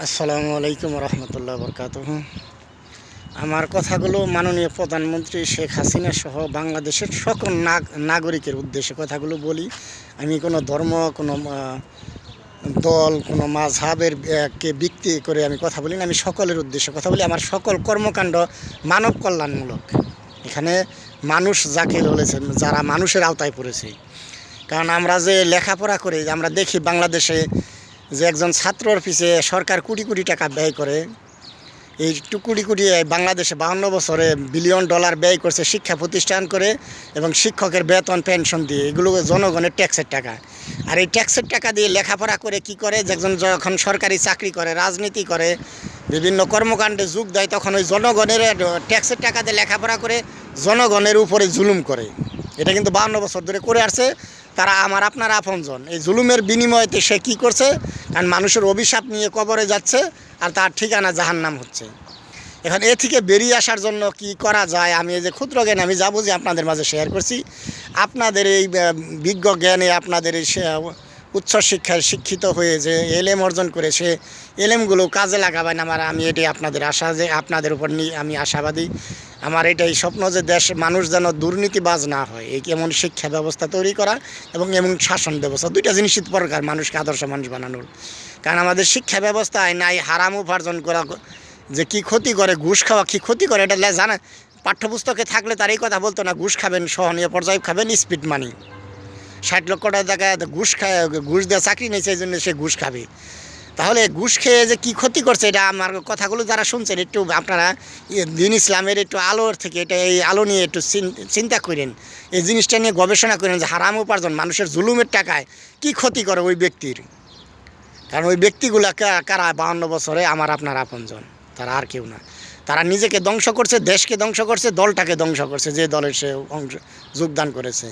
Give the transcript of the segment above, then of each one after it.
আসসালামু আলাইকুম রহমতুল্লাহ বরকাতুহু। আমার কথাগুলো মাননীয় প্রধানমন্ত্রী শেখ হাসিনা সহ বাংলাদেশের সকল নাগরিকের উদ্দেশ্যে কথাগুলো বলি। আমি কোনো ধর্ম, কোনো দল, কোনো মাযহাবের কে ভিত্তি করে আমি কথা বলি না। আমি সকলের উদ্দেশ্যে কথা বলি। আমার সকল কর্মকাণ্ড মানব কল্যাণমূলক। এখানে মানুষ জাকির হয়েছেন, যারা মানুষের আওতায় পড়েছে। কারণ আমরা যে লেখাপড়া করি, আমরা দেখি বাংলাদেশে যে একজন ছাত্রর পিছে সরকার কোটি কোটি টাকা ব্যয় করে। এই কোটি কোটি বাংলাদেশে 52 বছরে বিলিয়ন ডলার ব্যয় করছে শিক্ষা প্রতিষ্ঠান করে এবং শিক্ষকের বেতন পেনশন দিয়ে। এগুলো জনগণের ট্যাক্সের টাকা। আর এই ট্যাক্সের টাকা দিয়ে লেখাপড়া করে কি করে, একজন যখন সরকারি চাকরি করে, রাজনীতি করে, বিভিন্ন কর্মকাণ্ডে যোগ দেয়, তখন ওই জনগণের ট্যাক্সের টাকা দিয়ে লেখাপড়া করে জনগণের উপরে জুলুম করে। এটা কিন্তু 52 বছর ধরে করে আসছে তারা, আমার আপনার আপনজন। এই জুলুমের বিনিময়তে সে কী করছে? কারণ মানুষের অভিশাপ নিয়ে কবরে যাচ্ছে আর তার ঠিকানা জাহান্নাম হচ্ছে। এখন এ থেকে বেরিয়ে আসার জন্য কি করা যায়, আমি এই যে ক্ষুদ্র জ্ঞান আমি যা বুঝি আপনাদের মাঝে শেয়ার করছি। আপনাদের এই বিজ্ঞ জ্ঞানে, আপনাদের এই উচ্চ শিক্ষায় শিক্ষিত হয়ে যে এলেম অর্জন করে, সে এলেমগুলো কাজে লাগাবেন। আমি এটাই আপনাদের আশা, যে আপনাদের উপর নিয়ে আমি আশাবাদী। আমার এটাই স্বপ্ন যে দেশ মানুষ যেন দুর্নীতিবাজ না হয়, এই এমন শিক্ষা ব্যবস্থা তৈরি করা এবং এমন শাসন ব্যবস্থা, দুইটা জিনিসই দরকার মানুষকে আদর্শ মানুষ বানানোর। কারণ আমাদের শিক্ষা ব্যবস্থায় নাই হারাম উপার্জন করা যে কি ক্ষতি করে, ঘুষ খাওয়া কি ক্ষতি করে এটা জানা। পাঠ্যপুস্তকে থাকলে তার এই কথা বলতো না, ঘুষ খাবেন, সহনীয় পর্যায়ে খাবেন, স্পিড মানি। 60 লক্ষ টাকা ঘুষ খায়, ঘুষ দেওয়া চাকরি নিয়েছে, এই জন্য সে ঘুষ খাবে। তাহলে ঘুষ খেয়ে যে কী ক্ষতি করছে, এটা আমার কথাগুলো যারা শুনছেন একটু আপনারা দিন ইসলামের একটু আলোর থেকে এটা, এই আলো নিয়ে একটু চিন্তা করেন, এই জিনিসটা নিয়ে গবেষণা করেন যে হারাম উপার্জন মানুষের জুলুমের টাকায় কী ক্ষতি করে ওই ব্যক্তির। কারণ ওই ব্যক্তিগুলা কারা? 52 বছরে আমার আপনার আপনজন, তারা আর কেউ না। তারা নিজেকে ধ্বংস করছে, দেশকে ধ্বংস করছে, দলটাকে ধ্বংস করছে, যে দলের সে যোগদান করেছে।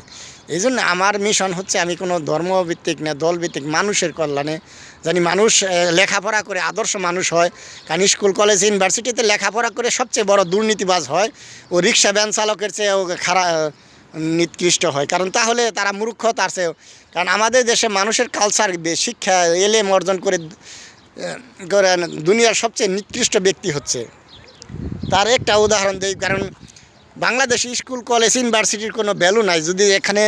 এই জন্য আমার মিশন হচ্ছে, আমি কোনো ধর্মভিত্তিক না, দলভিত্তিক, মানুষের কল্যাণে জানি মানুষ লেখাপড়া করে আদর্শ মানুষ হয়। কারণ স্কুল, কলেজ, ইউনিভার্সিটিতে লেখাপড়া করে সবচেয়ে বড় দুর্নীতিবাজ হয় ও রিক্সা ভ্যান চালকের চেয়ে ও খারাপ নিকৃষ্ট হয়। কারণ তাহলে তারা মূর্খ তার চেয়েও। কারণ আমাদের দেশে মানুষের কালচার, শিক্ষা, এলেম অর্জন করে দুনিয়ার সবচেয়ে নিকৃষ্ট ব্যক্তি হচ্ছে। তার একটা উদাহরণ দিই। কারণ বাংলাদেশে স্কুল, কলেজ, ইউনিভার্সিটির কোনো ভ্যালু নাই যদি এখানে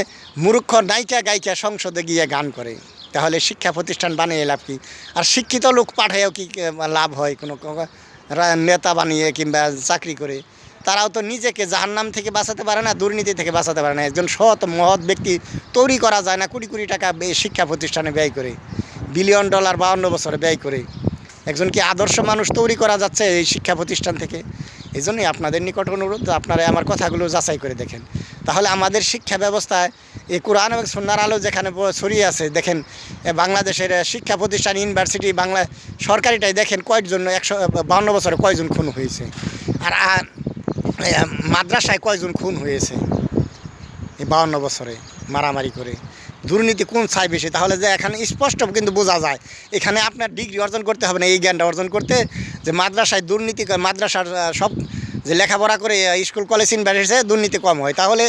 মূর্খ নায়িকা গায়িকা সংসদে গিয়ে গান করে। তাহলে শিক্ষা প্রতিষ্ঠান বানিয়ে লাভ কি? আর শিক্ষিত লোক পাঠায়ও কি লাভ হয়? কোনো নেতা বানিয়ে কিংবা চাকরি করে তারাও তো নিজেকে জাহান্নাম থেকে বাঁচাতে পারে না, দুর্নীতি থেকে বাঁচাতে পারে না। একজন সৎ মহৎ ব্যক্তি তৈরি করা যায় না কোটি কোটি টাকা শিক্ষা প্রতিষ্ঠানে ব্যয় করে, বিলিয়ন ডলার 52 বছরে ব্যয় করে। একজন কি আদর্শ মানুষ তৈরি করা যাচ্ছে এই শিক্ষা প্রতিষ্ঠান থেকে? এই জন্যই আপনাদের নিকট অনুরোধ, আপনারা আমার কথাগুলো যাচাই করে দেখেন। তাহলে আমাদের শিক্ষা ব্যবস্থায় এই কোরআন এবং সুন্নাহর আলো যেখানে ছড়িয়ে আছে, দেখেন বাংলাদেশের শিক্ষা প্রতিষ্ঠান, ইউনিভার্সিটি, বাংলা সরকারিটাই দেখেন কয়েকজন 152 বছরে কয়জন খুন হয়েছে, আর মাদ্রাসায় কয়জন খুন হয়েছে এই 52 বছরে মারামারি করে। দুর্নীতি কোন ছাই বেশি? তাহলে যে এখানে স্পষ্ট কিন্তু বোঝা যায়, এখানে আপনার ডিগ্রি অর্জন করতে হবে না, এই জ্ঞানটা অর্জন করতে যে মাদ্রাসায় দুর্নীতি, মাদ্রাসার সব যে লেখাপড়া করে স্কুল, কলেজ, ইউনিভার্সিটিতে দুর্নীতি কম হয়। তাহলে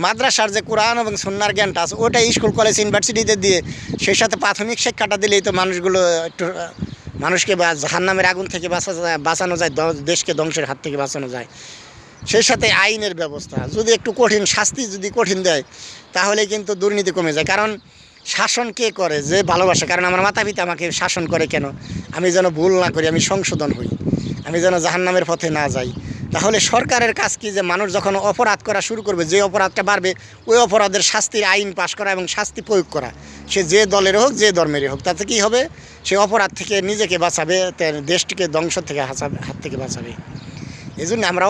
মাদ্রাসার যে কোরআন এবং সুন্নাহর জ্ঞানটা আছে ওটাই স্কুল, কলেজ, ইউনিভার্সিটিতে দিয়ে সেই সাথে প্রাথমিক শিক্ষাটা দিলেই তো মানুষগুলো একটু মানুষকে জাহান্নামের আগুন থেকে বাঁচানো যায়, দেশকে ধ্বংসের হাত থেকে বাঁচানো যায়। সেই সাথে আইনের ব্যবস্থা যদি একটু কঠিন, শাস্তি যদি কঠিন দেয়, তাহলে কিন্তু দুর্নীতি কমে যায়। কারণ শাসন কে করে? যে ভালোবাসে। কারণ আমার মাতা পিতা আমাকে শাসন করে কেন? আমি যেন ভুল না করি, আমি সংশোধন হই, আমি যেন জাহান্নামের পথে না যাই। তাহলে সরকারের কাজ কি? যে মানুষ যখন অপরাধ করা শুরু করবে, যে অপরাধটা বাড়বে, ওই অপরাধের শাস্তির আইন পাশ করা এবং শাস্তি প্রয়োগ করা। সে যে দলের হোক, যে ধর্মেরই হোক, তাতে কী হবে? সে অপরাধ থেকে নিজেকে বাঁচাবে, দেশটিকে ধ্বংস থেকে হাত থেকে বাঁচাবে। এই জন্য আমরা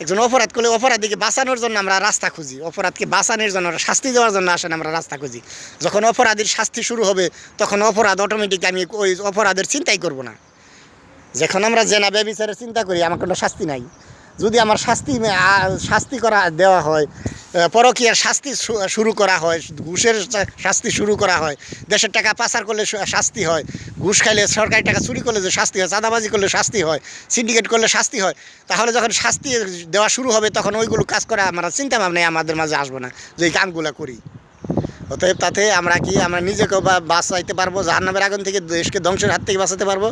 একজন অপরাধ করলে অপরাধীকে বাঁচানোর জন্য আমরা রাস্তা খুঁজি, অপরাধকে বাঁচানোর জন্য, শাস্তি দেওয়ার জন্য আসেন আমরা রাস্তা খুঁজি। যখন অপরাধীর শাস্তি শুরু হবে তখন অপরাধ অটোমেটিক, আমি ওই অপরাধের চিন্তাই করব না। যখন আমরা জেনা ব্যভিচারের চিন্তা করি আমার কোনো শাস্তি নাই, যদি আমার শাস্তি করা দেওয়া হয়, পরকীয়ার শাস্তি শুরু করা হয়, ঘুষের শাস্তি শুরু করা হয়, দেশের টাকা পাচার করলে শাস্তি হয়, ঘুষ খাইলে, সরকারি টাকা চুরি করলে যে শাস্তি হয়, চাঁদাবাজি করলে শাস্তি হয়, সিন্ডিকেট করলে শাস্তি হয়, তাহলে যখন শাস্তি দেওয়া শুরু হবে তখন ওইগুলো কাজ করা আমরা চিন্তা ভাবনায় আমাদের মাঝে আসবো না যে এই কামগুলো করি। অতএব তাতে আমরা নিজেকেও বাঁচাইতে পারবো, জাহান্নামের আগুন থেকে দেশকে ধ্বংসের হাত থেকে বাঁচাতে পারবো।